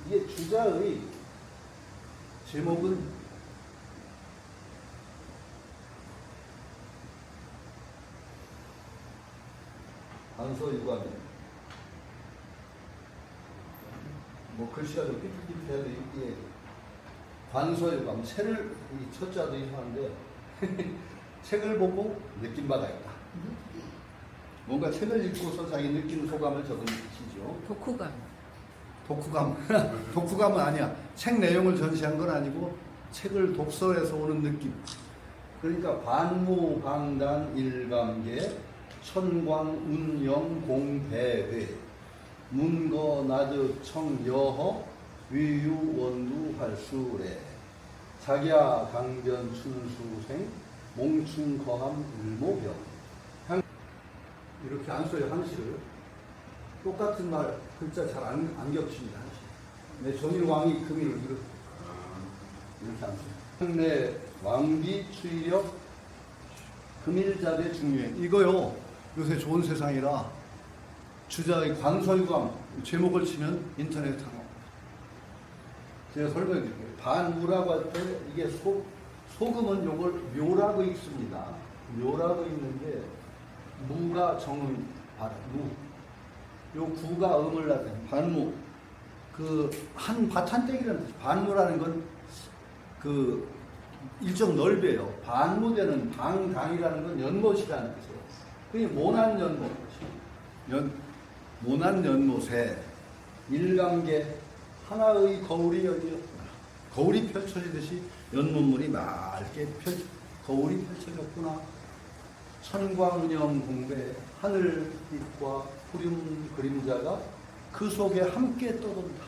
이게 주자의 제목은 관서유감이에요. 뭐 글씨가 좀 삐뚤삐뚤해도 이게 관서유감, 책을 이 첫자도 이상한데 책을 보고 느낀 바가 있다. 뭔가 책을 읽고서 자기 느끼는 소감을 적은 것이죠. 독후감. 독후감은 아니야. 책 내용을 전시한 건 아니고 책을 독서해서 오는 느낌. 그러니까 반무방단 일감계 천광 운영 공배회 문거 나드 청여허 위유 원두 활수래 자기야 강변 춘수생 몽춘거함 일모병. 이렇게 안 써요. 한시를 똑같은 말 글자 잘 안 겹칩니다. 한시. 내 전일왕이 금일을 이렇게 안 써요. 내 왕비 추이력 금일자대 중유행. 이거요 요새 좋은 세상이라 주자의 관서유감 제목을 치면 인터넷에 다 나옵니다. 제가 설명해 드릴게요. 반무라고 할 때 이게 소금은 요걸 묘라고 읽습니다. 묘라고 읽는데 무가 정음 발음, 무. 요 구가 음을 나타내 반무. 그 한 밭 한 떼기라는 뜻이. 반무라는 건 그 일정 넓이에요. 반무되는 방당이라는 건 연못이라는 뜻이에요. 그게 모난 연못. 모난 연못에 일감계 하나의 거울이 열렸구나. 거울이 펼쳐지듯이 연못물이 맑게 거울이 펼쳐졌구나. 천광운영 공배 하늘빛과 구름 그림자가 그 속에 함께 떠돈다.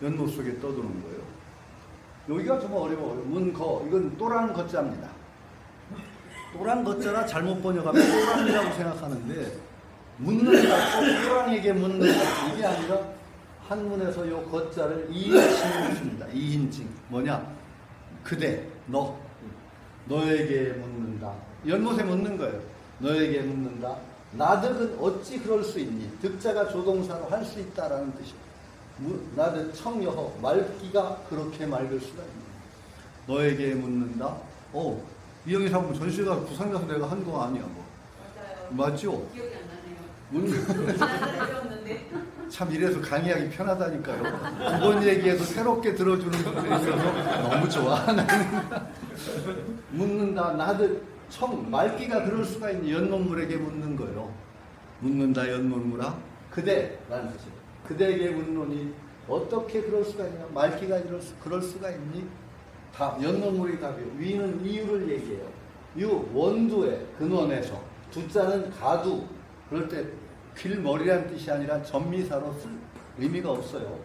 연못 속에 떠도는 거예요. 여기가 좀 어려워요. 문거 이건 또란 거자입니다. 또란 거자라 잘못 번역하면 또란이라고 생각하는데 묻는다, 또란에게 묻는다 이게 아니라 한문에서 요 거자를 이인칭으로 씁니다. 이인칭 뭐냐? 그대, 너에게 묻는다. 연못에 묻는 거예요. 너에게 묻는다. 나득은 어찌 그럴 수 있니? 득자가 조동사로 할 수 있다라는 뜻이에요. 나득 청여허 맑기가 그렇게 맑을 수가 있니? 너에게 묻는다. 이영희 사모님 전시가 부산가서 내가 한 거 아니야 뭐. 맞아요. 맞죠? 기억이 안 나네요. 참 이래서 강의하기 편하다니까요. 두 번 얘기해도 새롭게 들어주는 분들이 있어서 너무 좋아. 나는 묻는다. 나도 맑기가 그럴 수가 있니? 연못물에게 묻는 거예요. 묻는다 연못물아 그대라는 뜻이에요. 그대에게 묻노니 어떻게 그럴 수가 있냐? 맑기가 그럴 수가 있니? 답 연못물이 답이에요. 위는 이유를 얘기해요. 유 원두의 근원에서 두자는 가두 그럴 때 길머리라는 뜻이 아니라 전미사로 쓸 의미가 없어요.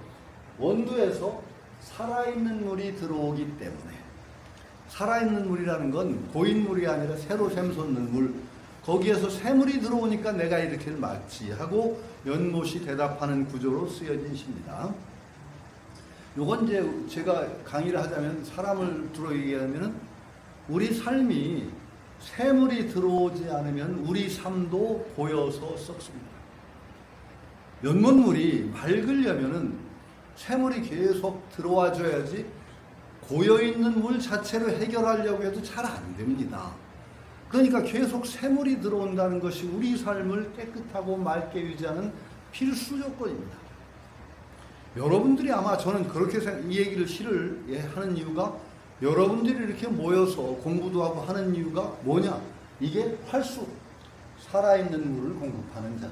원두에서 살아있는 물이 들어오기 때문에 살아있는 물이라는 건 고인물이 아니라 새로 샘솟는 물 거기에서 새물이 들어오니까 내가 이렇게 막지 하고 연못이 대답하는 구조로 쓰여진 시입니다. 요건 이제 제가 강의를 하자면 사람을 들어 얘기하면 우리 삶이 새물이 들어오지 않으면 우리 삶도 고여서 썩습니다. 연못물이 맑으려면은 새물이 계속 들어와 줘야지 고여있는 물 자체로 해결하려고 해도 잘 안 됩니다. 그러니까 계속 새물이 들어온다는 것이 우리 삶을 깨끗하고 맑게 유지하는 필수 조건입니다. 여러분들이 아마 저는 그렇게 이 얘기를 시를 하는 이유가 여러분들이 이렇게 모여서 공부도 하고 하는 이유가 뭐냐? 이게 활수, 살아있는 물을 공급하는 자.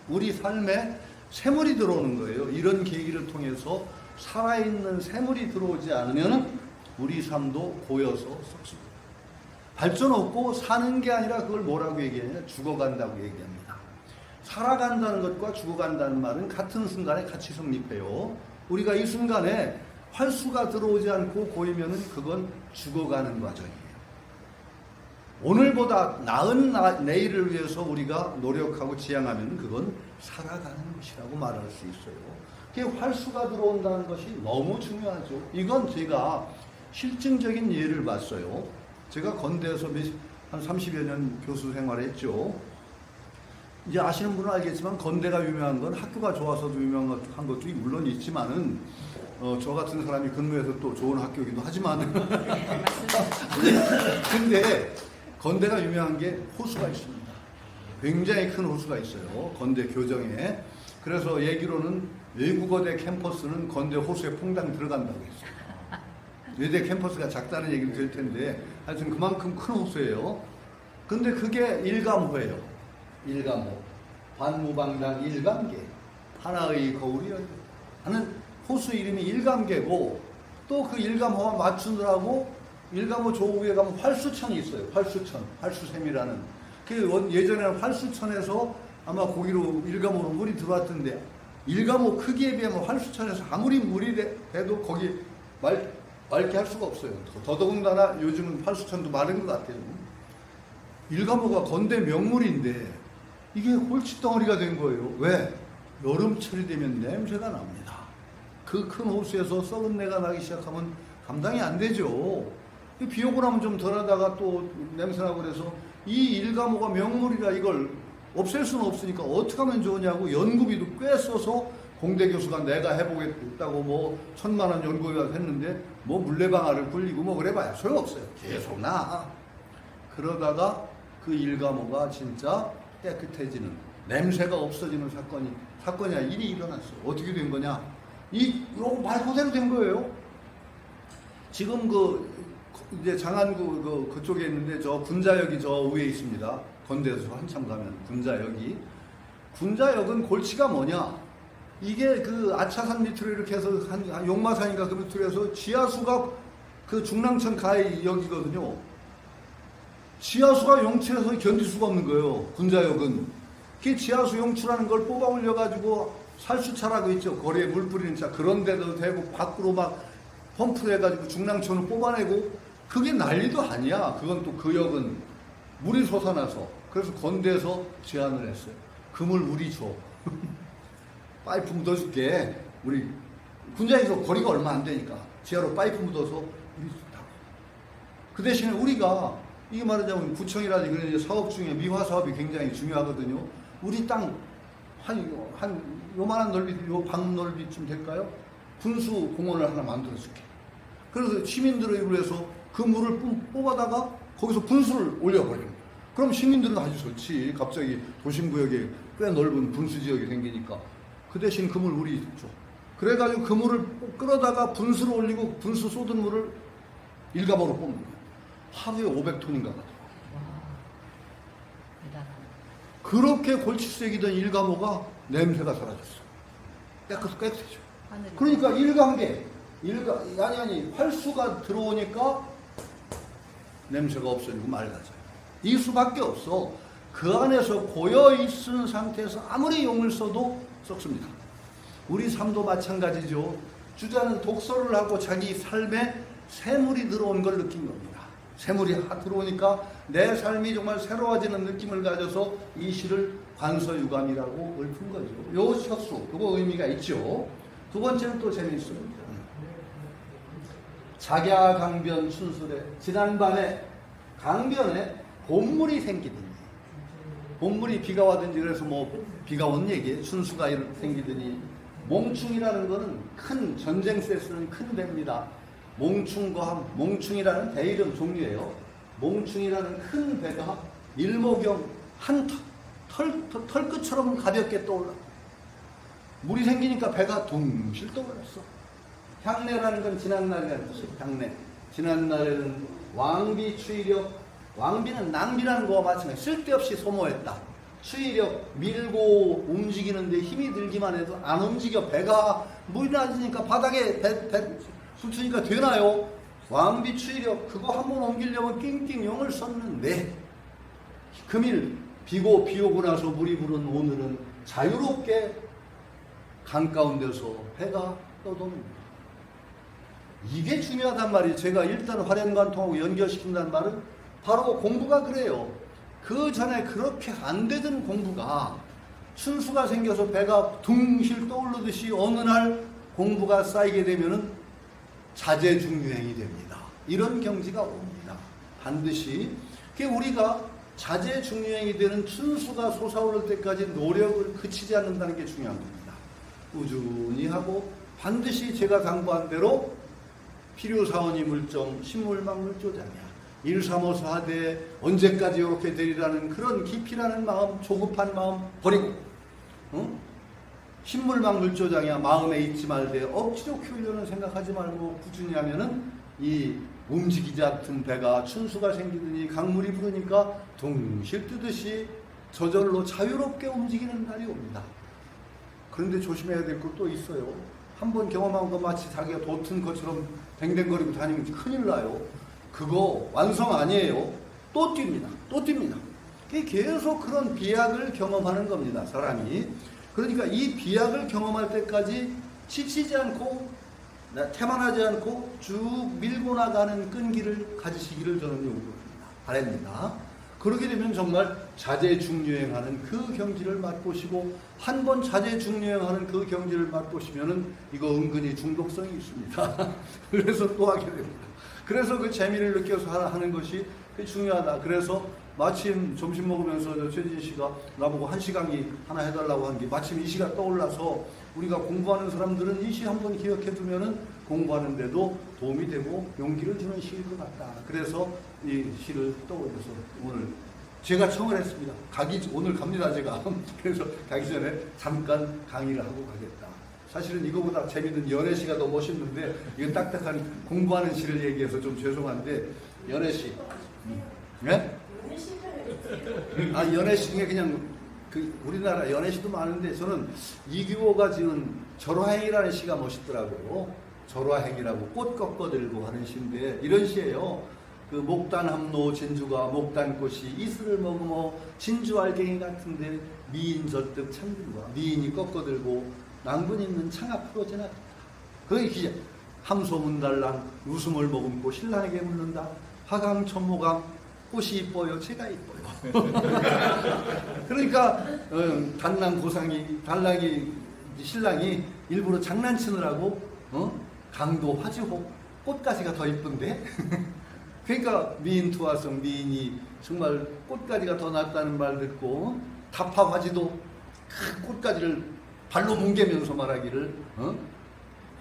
우리 삶에 새물이 들어오는 거예요. 이런 계기를 통해서 살아있는 새물이 들어오지 않으면 우리 삶도 고여서 썩습니다. 발전 없고 사는 게 아니라 그걸 뭐라고 얘기하냐? 죽어간다고 얘기합니다. 살아간다는 것과 죽어간다는 말은 같은 순간에 같이 성립해요. 우리가 이 순간에 활수가 들어오지 않고 고이면은 그건 죽어가는 과정이에요. 오늘보다 나은 내일을 위해서 우리가 노력하고 지향하면 그건 살아가는 것이라고 말할 수 있어요. 그게 활수가 들어온다는 것이 너무 중요하죠. 이건 제가 실증적인 예를 봤어요. 제가 건대에서 한 30여 년 교수 생활을 했죠. 이제 아시는 분은 알겠지만 건대가 유명한 건 학교가 좋아서도 유명한 것도 물론 있지만은 저 같은 사람이 근무해서 또 좋은 학교이기도 하지만 근데 건대가 유명한 게 호수가 있습니다. 굉장히 큰 호수가 있어요. 건대 교정에. 그래서 얘기로는 외국어대 캠퍼스는 건대 호수에 퐁당 들어간다고 했어요. 외대 캠퍼스가 작다는 얘기를 들 텐데 하여튼 그만큼 큰 호수예요. 근데 그게 일감호예요. 일감호. 반무방당 일감계. 하나의 거울이 하는 호수 이름이 일감계고 또 그 일감호와 맞추느라고 일감호 조우에 가면 활수천이 있어요. 활수천. 활수샘이라는. 그 예전에는 활수천에서 아마 거기로 일감호로 물이 들어왔던데 일감호 크기에 비하면 활수천에서 아무리 물이 돼도 거기 맑게 할 수가 없어요. 더더군다나 요즘은 활수천도 마른 것 같아요. 일감호가 건대 명물인데 이게 골칫덩어리가 된 거예요. 왜? 여름철이 되면 냄새가 납니다. 그 큰 호수에서 썩은 내가 나기 시작하면 감당이 안 되죠. 비 오고 나면 좀 덜하다가 또 냄새나고 그래서 이 일감호가 명물이라 이걸 없앨 수는 없으니까 어떻게 하면 좋으냐고 연구비도 꽤 써서 공대 교수가 내가 해보겠다고 뭐 1,000만 원 연구비가 했는데 뭐 물레방아를 굴리고 뭐 그래봐야 소용없어요. 계속 나. 그러다가 그 일감호가 진짜 깨끗해지는 냄새가 없어지는 사건이 아니라 일이 일어났어요. 어떻게 된 거냐? 이거 말 그대로 된 거예요. 지금 이제 장안구 그쪽에 있는데 저 군자역이 저 위에 있습니다. 건대에서 한참 가면 군자역이. 군자역은 골치가 뭐냐? 이게 그 아차산 밑으로 이렇게 해서 한 용마산인가 그 밑으로 해서 지하수가 그 중랑천 가해역이거든요. 지하수가 용출해서 견딜 수가 없는 거예요. 군자역은. 그 지하수 용출하는 걸 뽑아 올려가지고 살수차라고 있죠. 거리에 물 뿌리는 차. 그런 데도 되고 밖으로 막 펌프를 해가지고 중랑천을 뽑아내고 그게 난리도 아니야. 그건 또 그 역은 물이 솟아나서 그래서 건대에서 제안을 했어요. 그 물 우리 줘. 파이프 묻어줄게. 우리 군자에서 거리가 얼마 안 되니까 지하로 파이프 묻어서 우리 다. 그 대신에 우리가 이게 말하자면 구청이라든지 그런 사업 중에 미화 사업이 굉장히 중요하거든요. 우리 땅 한 요만한 넓이, 요 방 넓이쯤 될까요? 분수 공원을 하나 만들어줄게. 그래서 시민들을 위해서 그 물을 뽑아다가 거기서 분수를 올려버려요. 그럼 시민들은 아주 좋지. 갑자기 도심구역에 꽤 넓은 분수 지역이 생기니까. 그 대신 그 물 우리 줘. 그래가지고 그 물을 끌어다가 분수를 올리고 분수 쏟은 물을 일감으로 뽑는 거예요. 하루에 500톤인가 가지고. 그렇게 골칫새기던 일감호가 냄새가 사라졌어. 깨끗해져. 그러니까 일감계, 활수가 들어오니까 냄새가 없어지고 맑아져요. 이 수밖에 없어. 그 안에서 고여있은 상태에서 아무리 용을 써도 썩습니다. 우리 삶도 마찬가지죠. 주자는 독서를 하고 자기 삶에 새물이 들어온 걸 느낀 겁니다. 새물이 들어오니까 내 삶이 정말 새로워지는 느낌을 가져서 이 시를 관서유감이라고 읊은 거죠. 요 셔수, 요거 의미가 있죠. 두 번째는 또 재미있어요. 작야강변 춘술에 지난밤에 강변에 봄물이 생기더니 봄물이 비가 와든지 그래서 뭐 비가 온 얘기에 춘수가 생기더니 몽충이라는 거는 큰 전쟁터에 쓰는 큰 배입니다. 몽충이라는 배 이름 종류예요. 몽충이라는 큰 배가 일모경 한 털끝처럼 가볍게 떠올라. 물이 생기니까 배가 둥실 떠올랐어. 향내라는 건 지난날이라는 뜻이에요. 향내. 지난날에는 왕비 추이력, 왕비는 낭비라는 거와 마찬가지. 쓸데없이 소모했다. 추이력, 밀고 움직이는데 힘이 들기만 해도 안 움직여. 배가 물이 낮으니까 바닥에 붙으니까 되나요? 왕비 추이력, 그거 한번 옮기려면 낑낑 용을 썼는데 금일 비 오고 나서 물이 부른 오늘은 자유롭게 강 가운데서 배가 떠도는다. 이게 중요하단 말이에요. 제가 일단 화련관통하고 연결시킨다는 말은 바로 공부가 그래요. 그 전에 그렇게 안 되던 공부가 춘수가 생겨서 배가 둥실 떠오르듯이 어느 날 공부가 쌓이게 되면은 자재중유행이 됩니다. 이런 경지가 옵니다. 반드시. 우리가 자재중유행이 되는 춘수가 솟아오를 때까지 노력을 그치지 않는다는 게 중요한 겁니다. 꾸준히 하고 반드시 제가 당부한 대로 필요사원이 물정, 신물만 물조장이야. 1, 3, 5, 4대 언제까지 이렇게 되리라는 그런 기피라는 마음, 조급한 마음 버리고, 신물만 물조장이야. 마음에 잊지 말되 억지로 키우려는 생각하지 말고 꾸준히 하면은 이 움직이지 않던 배가 춘수가 생기더니 강물이 부르니까 둥실 뜨듯이 저절로 자유롭게 움직이는 날이 옵니다. 그런데 조심해야 될 것도 있어요. 한번 경험한 거 마치 자기가 돋은 것처럼 댕댕거리고 다니면 큰일 나요. 그거 완성 아니에요. 또 뜁니다. 또 뜁니다. 계속 그런 비약을 경험하는 겁니다. 사람이. 그러니까 이 비약을 경험할 때까지 지치지 않고 태만하지 않고 쭉 밀고 나가는 끈기를 가지시기를 저는 요구합니다. 바랍니다. 그렇게 되면 정말 자재중유행하는 그 경지를 맛보시고 한 번 자재중유행하는 그 경지를 맛보시면은 이거 은근히 중독성이 있습니다. 그래서 또 하게 됩니다. 그래서 그 재미를 느껴서 하는 것이 중요하다. 그래서 마침 점심 먹으면서 최진 씨가 나보고 1시간이 하나 해달라고 한 게 마침 이 시가 떠올라서 우리가 공부하는 사람들은 이 시 한번 기억해 두면은 공부하는데도 도움이 되고 용기를 주는 시일 것 같다. 그래서 이 시를 떠올려서 오늘 제가 청을 했습니다. 오늘 갑니다, 제가. 그래서 가기 전에 잠깐 강의를 하고 가겠다. 사실은 이거보다 재밌는 연애시가 더 멋있는데, 이건 딱딱한 공부하는 시를 얘기해서 좀 죄송한데, 연애시. 예? 연애시 중에 그냥, 우리나라 연애시도 많은데, 저는 이규호가 지은 절화행이라는 시가 멋있더라고요. 절화행이라고 꽃 꺾어들고 하는 시인데, 이런 시예요. 그 목단함로 진주가 목단꽃이 이슬을 머금어 진주 알갱이 같은데 미인 젖듯 참들과 미인이 꺾어들고 낭분 있는 창 앞으로 지나갔다. 거기 기자 함소문달랑 웃음을 머금고 신랑에게 묻는다. 하강 천모강 꽃이 이뻐요, 제가 이뻐요. 그러니까 달랑이 신랑이 일부러 장난치느라고 강도 화지호 꽃가지가 더 이쁜데. 그러니까 미인 투하성 미인이 정말 꽃가지가 더 낫다는 말 듣고 다파바지도 큰 꽃가지를 발로 뭉개면서 말하기를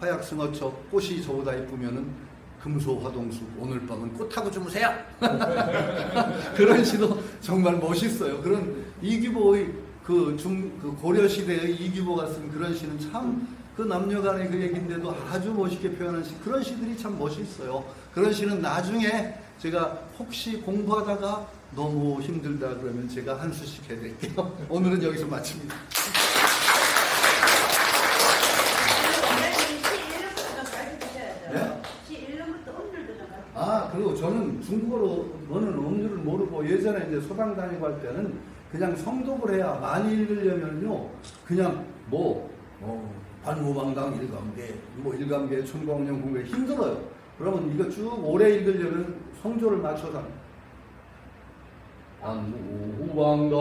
화약승어처 꽃이 저보다 이쁘면은 금소화동수 오늘 밤은 꽃하고 주무세요. 그런 시도 정말 멋있어요. 그런 이규보의 그 고려 시대의 이규보가 쓴 그런 시는 참 그 남녀간의 그 얘기인데도 아주 멋있게 표현한 시, 그런 시들이 참 멋있어요. 그런 시는 나중에 제가 혹시 공부하다가 너무 힘들다 그러면 제가 한 수씩 해드릴게요. 오늘은 여기서 마칩니다. 그리고 저는 중국어로는 음률을 모르고 예전에 이제 소당 다니고 할 때는 그냥 성독을 해야 많이 읽으려면요, 그냥 반무방당 일감계 춘광령 공부에 힘들어요. 그러면 이거 쭉 오래 읽으려면 성조를 맞춰서 반무방당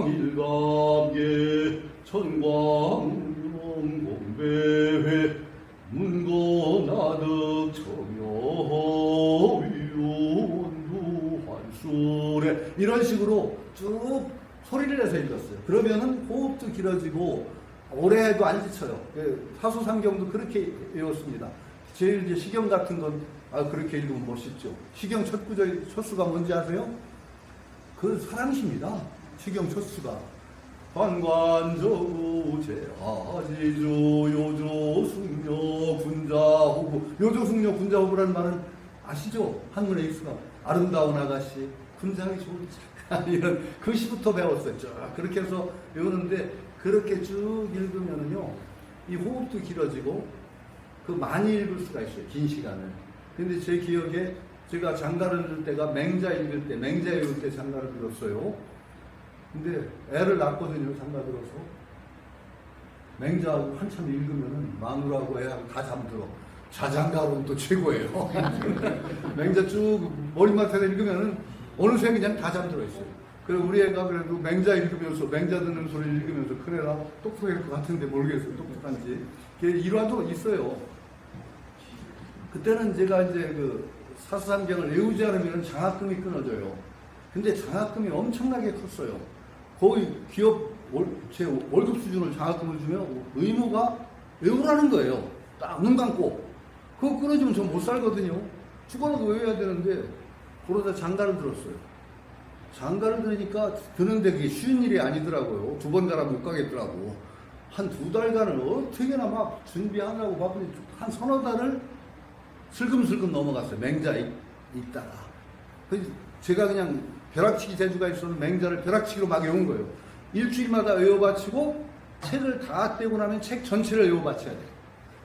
일감계 춘광령 공배회 문고나득 청여 위온두 환술에 이런 식으로 쭉 소리를 내서 읽었어요. 그러면은 호흡도 길어지고 오래 해도 안 지쳐요. 사수상경도 그렇게 외웠습니다. 제일 이제 시경 같은 건 그렇게 읽으면 멋있죠. 시경 첫 구절 첫 수가 뭔지 아세요? 그 사랑시입니다. 시경 첫 수가 관관저구 제아지조 요조숙녀 군자호부. 요조숙녀 군자호부라는 말은 아시죠? 한문의 익수가 아름다운 아가씨 군자하기 좋은 착한 이런 그 시부터 배웠어요. 쭉 그렇게 해서 외우는데 그렇게 쭉 읽으면은요, 이 호흡도 길어지고 그 많이 읽을 수가 있어요. 긴 시간을. 근데 제 기억에 제가 장가를 들 때가 맹자 읽을 때, 맹자 읽을 때 장가를 들었어요. 근데 애를 낳거든요, 장가 들어서. 맹자하고 한참 읽으면은 마누라하고 애하고 다 잠들어. 자장가로는 또 최고예요. 맹자 쭉 머리맡에 읽으면은 어느새 그냥 다 잠들어 있어요. 그리고 우리 애가 그래도 맹자 읽으면서, 맹자 듣는 소리를 읽으면서, 큰애라 똑똑할 것 같은데 모르겠어요, 똑똑한지. 일화도 있어요. 그때는 제가 이제 그 사수삼경을 외우지 않으면 장학금이 끊어져요. 근데 장학금이 엄청나게 컸어요. 거의 기업 제 월급 수준을 장학금을 주면 의무가 외우라는 거예요. 딱 눈 감고. 그거 끊어지면 전 못 살거든요. 죽어라도 외워야 되는데 그러다 장가를 들었어요. 장가를 들으니까 드는데 그게 쉬운 일이 아니더라고요. 두 번 자라 못 가겠더라고. 한 2달간을 어떻게나 막 준비하느라고 바쁘니 한 서너 달을 슬금슬금 넘어갔어요. 맹자에 있다가. 그래서 제가 그냥 벼락치기 재주가 있어서 맹자를 벼락치기로 막 외운 거예요. 일주일마다 외워바치고 책을 다 떼고 나면 책 전체를 외워바쳐야 돼요.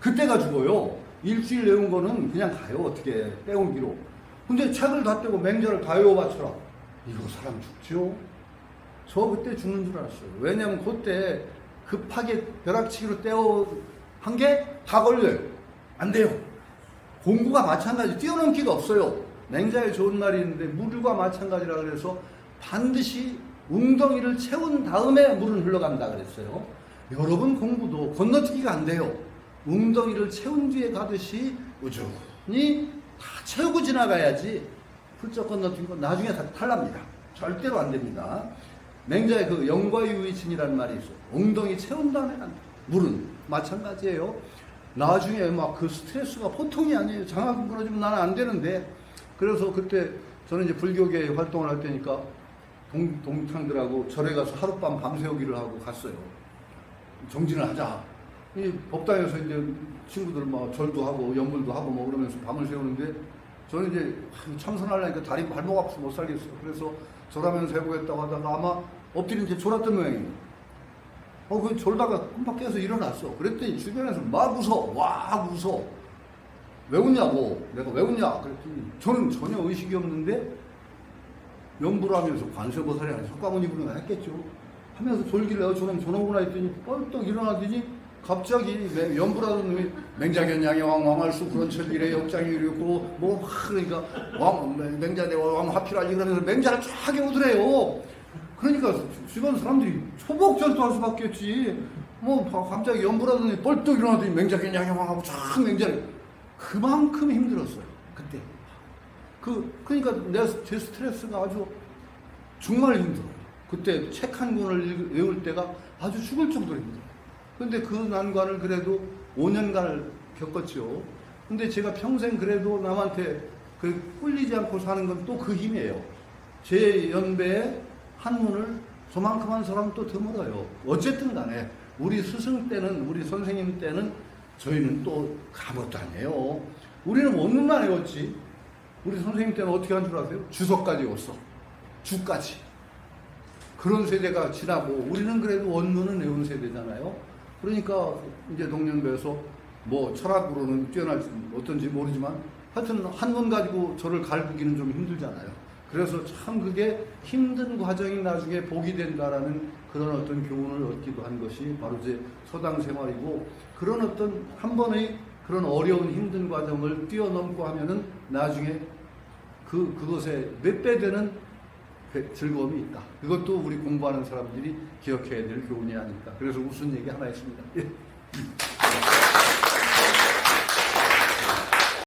그때가 죽어요. 일주일 외운 거는 그냥 가요. 어떻게 빼온기로. 근데 책을 다 떼고 맹자를 다 외워바쳐라. 이거 사람 죽죠? 저 그때 죽는 줄 알았어요. 왜냐면 그때 급하게 벼락치기로 한 게 다 걸려요. 안 돼요. 공부가 마찬가지 뛰어넘기가 없어요. 맹자에 좋은 말이 있는데 물과 마찬가지라 그래서 반드시 웅덩이를 채운 다음에 물은 흘러간다 그랬어요. 여러분 공부도 건너뛰기가 안 돼요. 웅덩이를 채운 뒤에 가듯이 우주니 다 채우고 지나가야지 훌쩍 건너뛴 건 나중에 다 탈납니다. 절대로 안 됩니다. 맹자의 그 영과유의진이라는 말이 있어요. 웅덩이 채운 다음에 간다. 물은 마찬가지예요. 나중에 막 그 스트레스가 보통이 아니에요. 장학금 끊어지면 나는 안 되는데. 그래서 그때 저는 이제 불교계 활동을 할 때니까 동창들하고 절에 가서 하룻밤 밤새우기를 하고 갔어요. 정진을 하자. 이 법당에서 이제 친구들 막 절도 하고 연불도 하고 뭐 그러면서 밤을 새우는데 저는 이제 참선하려니까 다리 발목 아파서 못 살겠어요. 그래서 절하면서 해보겠다고 하다가 아마 엎드린 채 졸았던 모양이에요. 그 졸다가 꿈박 깨서 일어났어. 그랬더니 주변에서 막 웃어. 와 웃어. 왜 웃냐고. 내가 왜 웃냐. 그랬더니 저는 전혀 의식이 없는데 연불을 하면서 관세보살이 아니라 석가모니 부르는 했겠죠. 하면서 졸길래 저놈 저놈구나 했더니 뻘떡 일어나더니 갑자기 연불하던 놈이 맹자견 양의 왕할수 그런 철길에 역장이 이랬고 뭐 막 그러니까 맹자대 왕 하필하지 그러면서 맹자를 쫙 외우더래요. 그러니까 주변 사람들이 초복절도할 수밖에 없지. 뭐 갑자기 연불하더니 뻘떡 일어나더니 맹자견 양의 왕하고 쫙 맹자를 그만큼 힘들었어요. 그때. 그러니까 제 스트레스가 아주 정말 힘들어요. 그때 책 한 권을 외울 때가 아주 죽을 정도로 힘들어요. 근데 그 난관을 그래도 5년간을 겪었죠. 근데 제가 평생 그래도 남한테 꿀리지 않고 사는 건 또 그 힘이에요. 제 연배에 한문을 저만큼 한 사람은 또 드물어요. 어쨌든 간에 우리 스승 때는, 우리 선생님 때는 저희는 또 아무것도 아니에요. 우리는 원문만 외웠지. 우리 선생님 때는 어떻게 한 줄 아세요? 주석까지 외웠어. 주까지. 그런 세대가 지나고 우리는 그래도 원문은 외운 세대잖아요. 그러니까 이제 동년배에서 뭐 철학으로는 뛰어날지 어떤지 모르지만 하여튼 한문 가지고 저를 갈구기는 좀 힘들잖아요. 그래서 참 그게 힘든 과정이 나중에 복이 된다라는 그런 어떤 교훈을 얻기도 한 것이 바로 제 서당 생활이고, 그런 어떤 한 번의 그런 어려운 힘든 과정을 뛰어넘고 하면은 나중에 그것에 몇 배 되는 즐거움이 있다. 그것도 우리 공부하는 사람들이 기억해야 될 교훈이 아닐까. 그래서 무슨 얘기 하나 했습니다. 예.